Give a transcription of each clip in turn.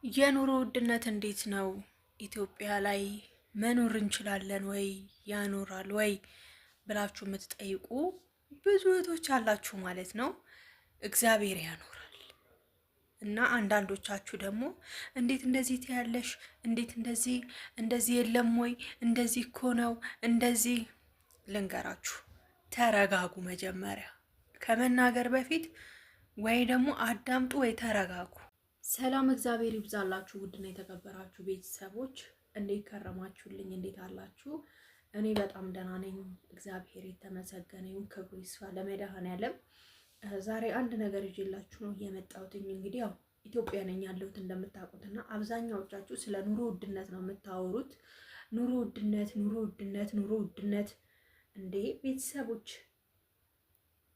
የኑሮ ውድነት እንዴት ነው? ኢትዮጵያ ላይ መኖር እንችላለን ወይ? ያኖራል ወይ ብላችሁ የምትጠይቁ ብዙ እህቶች አላችሁ ማለት ነው። እግዚአብሔር ያኖራል። እና አንዳንዶቻችሁ ደግሞ እንዴት እንደዚህ ትያለሽ? እንዴት እንደዚህ የለም ወይ? እንደዚህ እኮ ነው። እንደዚህ ልንገራችሁ፣ ተረጋጉ። መጀመሪያ ከመናገር በፊት ወይ ደግሞ አዳምጡ ወይ ተረጋጉ። ሰላም እግዚአብሔር ይብዛላችሁ። ውድና የተከበራችሁ ቤተሰቦች እንዴት ከረማችሁልኝ? እንዴት አላችሁ? እኔ በጣም ደህና ነኝ። እግዚአብሔር የተመሰገነ ይሁን። ክብሩ ይስፋ ለመድኃኔዓለም። ዛሬ አንድ ነገር ይዤላችሁ ነው የመጣሁትኝ። እንግዲህ ያው ኢትዮጵያ ነኝ ያለሁት እንደምታውቁትና አብዛኛዎቻችሁ ስለ ኑሮ ውድነት ነው የምታወሩት። ኑሮ ውድነት፣ ኑሮ ውድነት፣ ኑሮ ውድነት። እንዴ ቤተሰቦች፣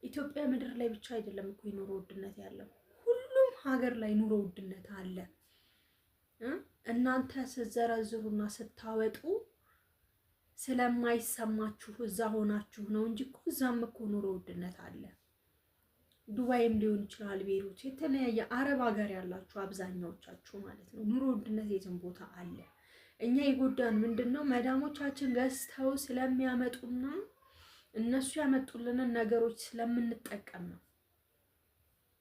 ኢትዮጵያ ምድር ላይ ብቻ አይደለም እኮ የኑሮ ውድነት ያለው ሀገር ላይ ኑሮ ውድነት አለ። እናንተ ስትዘረዝሩና ስታወጡ ስለማይሰማችሁ እዛ ሆናችሁ ነው እንጂ እኮ እዛም እኮ ኑሮ ውድነት አለ። ዱባይም ሊሆን ይችላል፣ ቤሩት፣ የተለያየ አረብ ሀገር ያላችሁ አብዛኛዎቻችሁ ማለት ነው። ኑሮ ውድነት የትም ቦታ አለ። እኛ የጎዳን ምንድነው? መዳሞቻችን ገዝተው ስለሚያመጡና እነሱ ያመጡልንን ነገሮች ስለምንጠቀም ነው።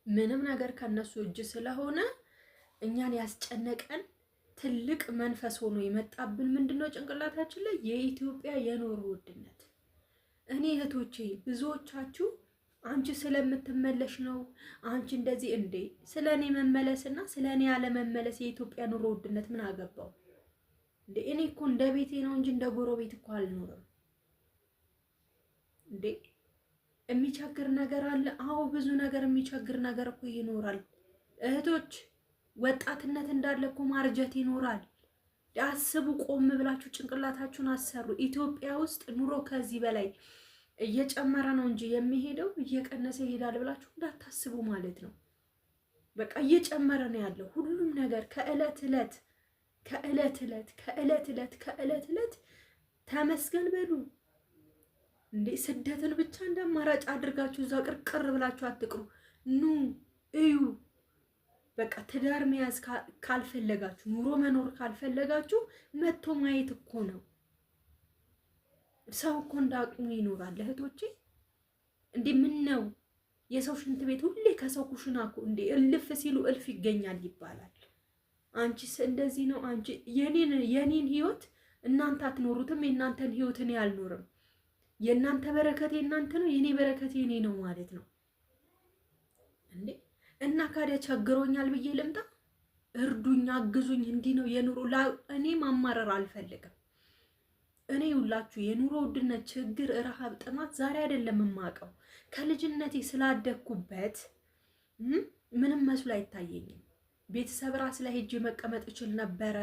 ምንም ነገር ከነሱ እጅ ስለሆነ እኛን ያስጨነቀን ትልቅ መንፈስ ሆኖ የመጣብን ምንድነው? ጭንቅላታችን ላይ የኢትዮጵያ የኑሮ ውድነት። እኔ እህቶቼ ብዙዎቻችሁ አንቺ ስለምትመለሽ ነው አንቺ እንደዚህ እንዴ። ስለኔ መመለስና ስለኔ ያለመመለስ የኢትዮጵያ ኑሮ ውድነት ምን አገባው እንዴ? እኔ እኮ እንደ ቤቴ ነው እንጂ እንደ ጎረቤት እኮ አልኖርም እንዴ። የሚቸግር ነገር አለ። አዎ ብዙ ነገር የሚቸግር ነገር እኮ ይኖራል እህቶች። ወጣትነት እንዳለ እኮ ማርጀት ይኖራል። አስቡ፣ ቆም ብላችሁ ጭንቅላታችሁን አሰሩ። ኢትዮጵያ ውስጥ ኑሮ ከዚህ በላይ እየጨመረ ነው እንጂ የሚሄደው እየቀነሰ ይሄዳል ብላችሁ እንዳታስቡ ማለት ነው። በቃ እየጨመረ ነው ያለው ሁሉም ነገር ከእለት እለት ተመስገን በሉ። እንዴ ስደትን ብቻ እንደ አማራጭ አድርጋችሁ እዛ ቅርቅር ብላችሁ አትቅሩ። ኑ እዩ። በቃ ትዳር መያዝ ካልፈለጋችሁ፣ ኑሮ መኖር ካልፈለጋችሁ መጥቶ ማየት እኮ ነው። ሰው እኮ እንዳቅሙ ይኖራል እህቶቼ። እንዴ ምን ነው የሰው ሽንት ቤት ሁሌ ከሰው ኩሽና እኮ እንዴ እልፍ ሲሉ እልፍ ይገኛል ይባላል። አንቺስ እንደዚህ ነው። አንቺ የኔን ህይወት እናንተ አትኖሩትም፣ የእናንተን ህይወት እኔ አልኖርም። የእናንተ በረከት የእናንተ ነው፣ የኔ በረከት የኔ ነው ማለት ነው እንዴ። እና ካዲያ ቸግሮኛል ብዬ ልምጣ? እርዱኝ፣ አግዙኝ። እንዲህ ነው የኑሮ እኔ ማማረር አልፈልግም። እኔ ሁላችሁ የኑሮ ውድነት ችግር፣ ረሃብ፣ ጥማት ዛሬ አይደለም የማውቀው። ከልጅነቴ ስላደግኩበት ምንም መስሎ አይታየኝም። ቤተሰብ ራስ ላይ ሄጄ መቀመጥ እችል ነበረ።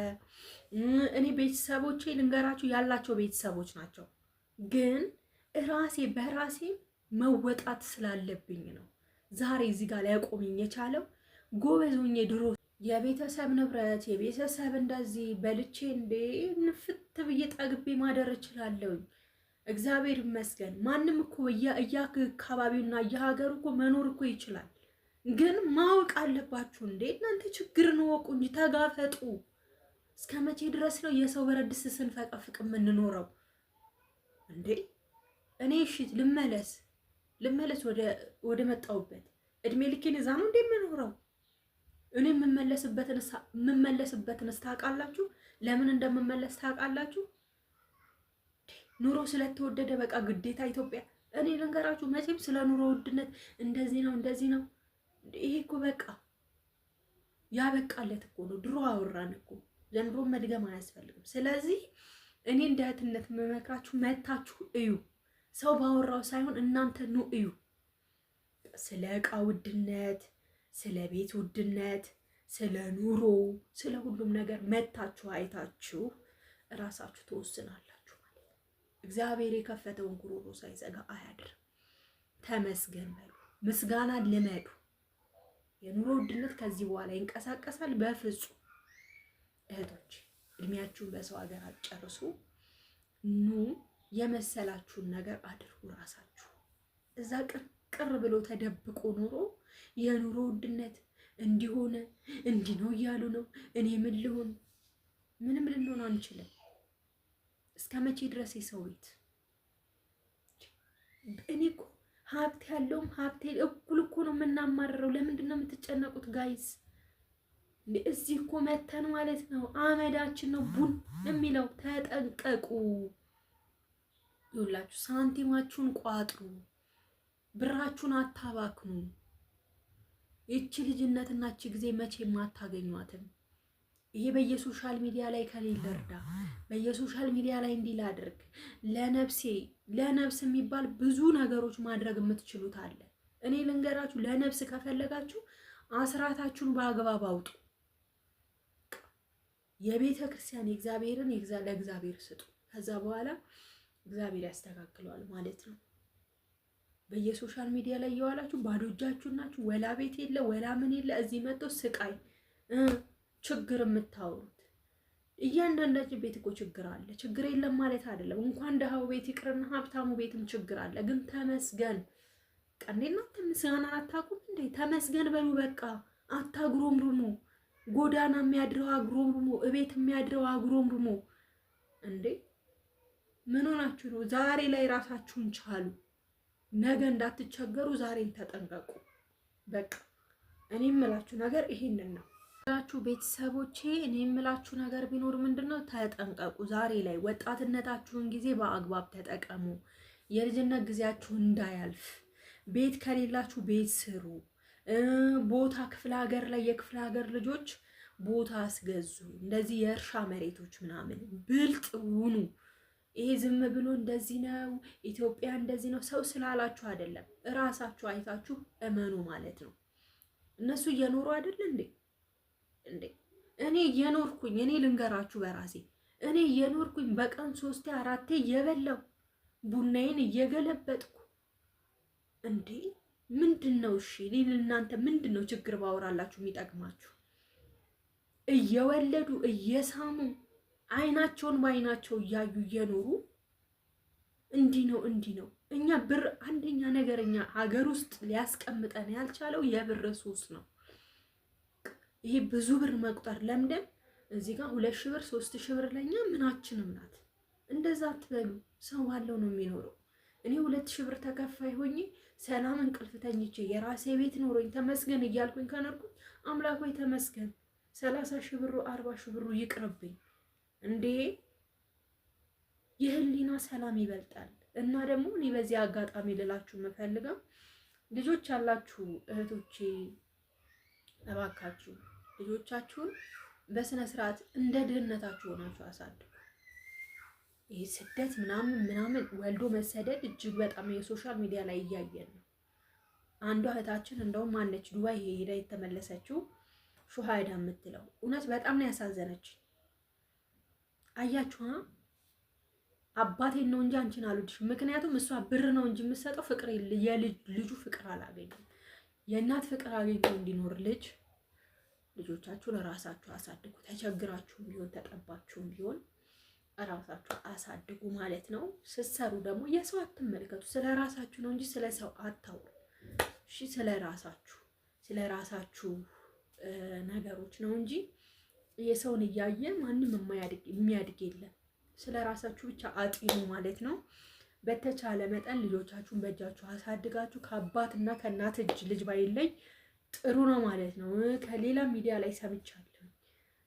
እኔ ቤተሰቦቼ ልንገራችሁ ያላቸው ቤተሰቦች ናቸው፣ ግን ራሴ በራሴ መወጣት ስላለብኝ ነው ዛሬ እዚህ ጋር ሊያቆመኝ የቻለው። ጎበዝ ሆኜ ድሮ የቤተሰብ ንብረት የቤተሰብ እንደዚህ በልቼ እንዴ ንፍት ብዬ ጠግቤ ማደር እችላለሁ። እግዚአብሔር ይመስገን። ማንም እኮ አካባቢውና የሀገሩ እኮ መኖር እኮ ይችላል። ግን ማወቅ አለባችሁ እንዴ እናንተ ችግርን ወቁ እንጂ ተጋፈጡ። እስከ መቼ ድረስ ነው የሰው በረድ ድስት ስንፈቀፍቅ የምንኖረው እንዴ? እኔ እሺ ልመለስ ወደ መጣሁበት እድሜ ልኬን እዛ ነው እንደምኖረው። እኔ የምመለስበትን ታውቃላችሁ? ለምን እንደምመለስ ታውቃላችሁ? ኑሮ ስለተወደደ በቃ ግዴታ ኢትዮጵያ። እኔ ልንገራችሁ መቼም ስለ ኑሮ ውድነት እንደዚህ ነው ይሄ እኮ በቃ ያበቃለት እኮ ነው። ድሮ አወራን እኮ፣ ዘንድሮ መድገም አያስፈልግም። ስለዚህ እኔ እንደ እህትነት መመክራችሁ መታችሁ እዩ። ሰው ባወራው ሳይሆን እናንተ ኑ እዩ። ስለ ዕቃ ውድነት፣ ስለ ቤት ውድነት፣ ስለ ኑሮ፣ ስለ ሁሉም ነገር መታችሁ አይታችሁ እራሳችሁ ተወስናላችሁ ማለት ነው። እግዚአብሔር የከፈተውን ጉሮሮ ሳይዘጋ አያድርም። ተመስገን በሉ፣ ምስጋና ልመዱ። የኑሮ ውድነት ከዚህ በኋላ ይንቀሳቀሳል? በፍጹም እህቶች፣ እድሜያችሁን በሰው ሀገር አትጨርሱ። ኑ የመሰላችሁን ነገር አድርጉ። ራሳችሁ እዛ ቅር ብሎ ተደብቆ ኑሮ የኑሮ ውድነት እንዲሆነ እንዲህ ነው እያሉ ነው። እኔ ምን ልሆን? ምንም ልንሆን አንችልም። እስከ መቼ ድረስ የሰው ቤት? እኔ እኮ ሀብት ያለውም ሀብቴ እኩል እኮ ነው የምናማርረው። ለምንድን ነው የምትጨነቁት ጋይስ? እዚህ እኮ መተን ማለት ነው አመዳችን ነው ቡን የሚለው። ተጠንቀቁ። ይኸውላችሁ ሳንቲማችሁን ቋጥሩ፣ ብራችሁን አታባክኑ። ይቺ ልጅነትና ይቺ ጊዜ መቼም አታገኟትም። ይሄ በየሶሻል ሚዲያ ላይ ከሌለ እርዳ፣ በየሶሻል ሚዲያ ላይ እንዲህ ላድርግ፣ ለነፍስ የሚባል ብዙ ነገሮች ማድረግ የምትችሉት አለ። እኔ ልንገራችሁ፣ ለነፍስ ከፈለጋችሁ አስራታችሁን በአግባብ አውጡ። የቤተ ክርስቲያን የእግዚአብሔርን ለእግዚአብሔር ስጡ። ከዛ በኋላ እግዚአብሔር ያስተካክለዋል ማለት ነው። በየሶሻል ሚዲያ ላይ እየዋላችሁ ባዶ እጃችሁን ናችሁ። ወላ ቤት የለ ወላ ምን የለ። እዚህ መጥቶ ስቃይ ችግር የምታወሩት እያንዳንዳችን ቤት እኮ ችግር አለ። ችግር የለም ማለት አይደለም። እንኳን ደሃው ቤት ይቅርና ሀብታሙ ቤትም ችግር አለ። ግን ተመስገን ቀኔና ምስጋና አታውቁም እንዴ? ተመስገን በሉ በቃ። አታጉሮምርሙ። ጎዳና የሚያድረው አጉሮምርሙ፣ እቤት የሚያድረው አጉሮምርሙ። እንዴ ምን ሆናችሁ ነው? ዛሬ ላይ ራሳችሁን ቻሉ። ነገ እንዳትቸገሩ ዛሬን ተጠንቀቁ። በቃ እኔ የምላችሁ ነገር ይሄንን ነው ላችሁ ቤተሰቦቼ። እኔ የምላችሁ ነገር ቢኖር ምንድነው? ተጠንቀቁ። ዛሬ ላይ ወጣትነታችሁን ጊዜ በአግባብ ተጠቀሙ። የልጅነት ጊዜያችሁ እንዳያልፍ። ቤት ከሌላችሁ ቤት ስሩ። ቦታ ክፍለ ሀገር ላይ የክፍለ ሀገር ልጆች ቦታ አስገዙ። እንደዚህ የእርሻ መሬቶች ምናምን ብልጥ ሁኑ። ይሄ ዝም ብሎ እንደዚህ ነው ኢትዮጵያ እንደዚህ ነው ሰው ስላላችሁ አይደለም። እራሳችሁ አይታችሁ እመኑ ማለት ነው። እነሱ እየኖሩ አይደል እንዴ? እኔ እየኖርኩኝ፣ እኔ ልንገራችሁ በራሴ እኔ እየኖርኩኝ በቀን 3 4 እየበላው ቡናዬን እየገለበጥኩ እንዴ ምንድነው? እሺ እናንተ ምንድነው ችግር ባወራላችሁ የሚጠቅማችሁ? እየወለዱ እየሳሙ አይናቸውን በአይናቸው እያዩ እየኖሩ እንዲህ ነው። እኛ ብር አንደኛ ነገርኛ ሀገር ውስጥ ሊያስቀምጠን ያልቻለው የብር ሱስ ነው። ይሄ ብዙ ብር መቁጠር ለምደን እዚህ ጋር 2,000 ብር 3,000 ብር ለኛ ምናችንም ናት። እንደዛ አትበሉ። ሰው ባለው ነው የሚኖረው። እኔ 2,000 ብር ተከፋይ ሆኜ ሰላም እንቅልፍ ተኝቼ የራሴ ቤት ኖሮኝ ተመስገን እያልኩኝ ከነርኩኝ አምላክ ሆይ ተመስገን። 30,000 ብሩ 40,000 ብሩ ይቅርብኝ እንዴ። የህሊና ሰላም ይበልጣል። እና ደግሞ እኔ በዚህ አጋጣሚ ልላችሁ የምፈልገው ልጆች ያላችሁ እህቶቼ እባካችሁ ልጆቻችሁን በስነ ስርዓት እንደ ድህነታችሁ ሆናችሁ አሳድጉ። ይሄ ስደት ምናምን ወልዶ መሰደድ እጅግ በጣም የሶሻል ሚዲያ ላይ እያየን ነው። አንዷ እህታችን እንደውም ማነች ዱባይ ሄዳ የተመለሰችው ሹሃይዳ የምትለው እውነት በጣም ነው ያሳዘነች። አያችሁ አባቴን ነው እንጂ አንቺን አልወድሽም። ምክንያቱም እሷ ብር ነው እንጂ የምትሰጠው ፍቅር የልጁ ፍቅር አላገኘም። የእናት ፍቅር አግኝቶ እንዲኖር ልጆቻችሁ ለራሳችሁ አሳድጉ። ተቸግራችሁም ቢሆን ተጠባችሁም ቢሆን ራሳችሁ አሳድጉ ማለት ነው። ስትሰሩ ደግሞ የሰው አትመልከቱ። ስለ ራሳችሁ ነው እንጂ ስለ ሰው አታውሩ። እሺ ስለ ራሳችሁ ነገሮች ነው እንጂ የሰውን እያየ ማንም የሚያድግ የለም። ስለ ራሳችሁ ብቻ አጥኑ ማለት ነው። በተቻለ መጠን ልጆቻችሁን በእጃችሁ አሳድጋችሁ ከአባትና ከእናት እጅ ልጅ ባይለይ ጥሩ ነው ማለት ነው። ከሌላ ሚዲያ ላይ ሰምቻለሁ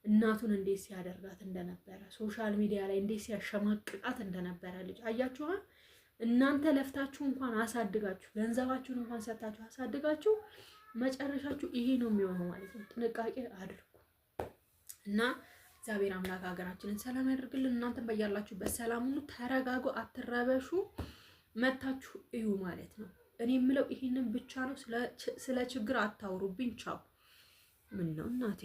እናቱን እንዴት ሲያደርጋት እንደነበረ፣ ሶሻል ሚዲያ ላይ እንዴት ሲያሸማቅቃት እንደነበረ ልጅ አያችኋል። እናንተ ለፍታችሁ እንኳን አሳድጋችሁ ገንዘባችሁን እንኳን ሰጥታችሁ አሳድጋችሁ መጨረሻችሁ ይሄ ነው የሚሆነው ማለት ነው። ጥንቃቄ አድርጉ እና እግዚአብሔር አምላክ ሀገራችንን ሰላም ያደርግልን። እናንተም በያላችሁበት ሰላም ሁኑ፣ ተረጋጉ፣ አትረበሹ፣ መታችሁ እዩ ማለት ነው። እኔ የምለው ይሄንን ብቻ ነው። ስለ ችግር አታውሩብኝ። ቻው። ምን ነው እናቴ